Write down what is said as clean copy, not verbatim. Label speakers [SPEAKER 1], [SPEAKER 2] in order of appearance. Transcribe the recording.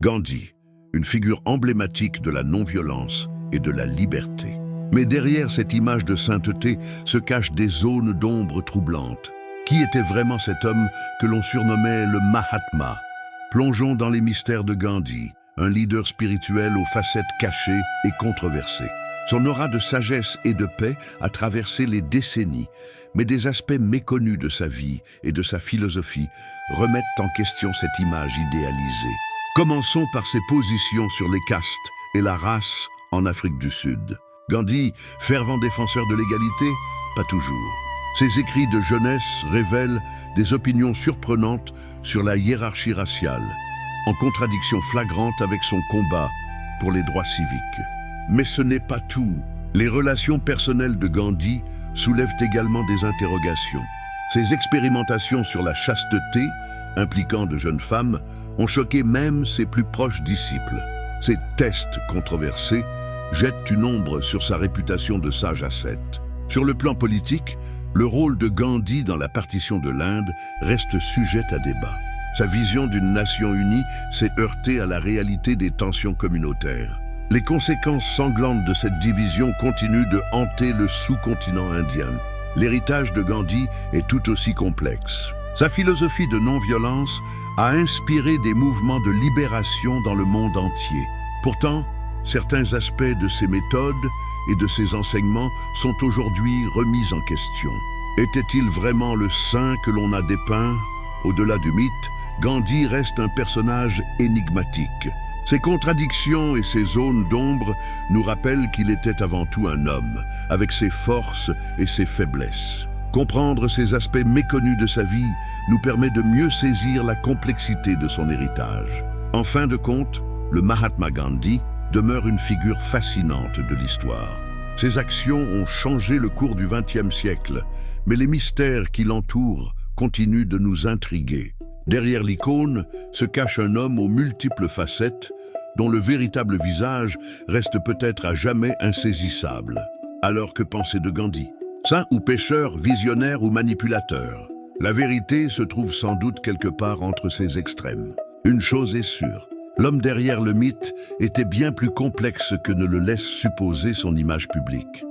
[SPEAKER 1] Gandhi, une figure emblématique de la non-violence et de la liberté. Mais derrière cette image de sainteté se cachent des zones d'ombre troublantes. Qui était vraiment cet homme que l'on surnommait le Mahatma? Plongeons dans les mystères de Gandhi, un leader spirituel aux facettes cachées et controversées. Son aura de sagesse et de paix a traversé les décennies, mais des aspects méconnus de sa vie et de sa philosophie remettent en question cette image idéalisée. Commençons par ses positions sur les castes et la race en Afrique du Sud. Gandhi, fervent défenseur de l'égalité, pas toujours. Ses écrits de jeunesse révèlent des opinions surprenantes sur la hiérarchie raciale, en contradiction flagrante avec son combat pour les droits civiques. Mais ce n'est pas tout. Les relations personnelles de Gandhi soulèvent également des interrogations. Ses expérimentations sur la chasteté, impliquant de jeunes femmes, ont choqué même ses plus proches disciples. Ces tests controversés jettent une ombre sur sa réputation de sage ascète. Sur le plan politique, le rôle de Gandhi dans la partition de l'Inde reste sujet à débat. Sa vision d'une nation unie s'est heurtée à la réalité des tensions communautaires. Les conséquences sanglantes de cette division continuent de hanter le sous-continent indien. L'héritage de Gandhi est tout aussi complexe. Sa philosophie de non-violence a inspiré des mouvements de libération dans le monde entier. Pourtant, certains aspects de ses méthodes et de ses enseignements sont aujourd'hui remis en question. Était-il vraiment le saint que l'on a dépeint? Au-delà du mythe, Gandhi reste un personnage énigmatique. Ses contradictions et ses zones d'ombre nous rappellent qu'il était avant tout un homme, avec ses forces et ses faiblesses. Comprendre ces aspects méconnus de sa vie nous permet de mieux saisir la complexité de son héritage. En fin de compte, le Mahatma Gandhi demeure une figure fascinante de l'histoire. Ses actions ont changé le cours du XXe siècle, mais les mystères qui l'entourent continuent de nous intriguer. Derrière l'icône se cache un homme aux multiples facettes, dont le véritable visage reste peut-être à jamais insaisissable. Alors que penser de Gandhi? Saint ou pécheur, visionnaire ou manipulateur? La vérité se trouve sans doute quelque part entre ces extrêmes. Une chose est sûre, l'homme derrière le mythe était bien plus complexe que ne le laisse supposer son image publique.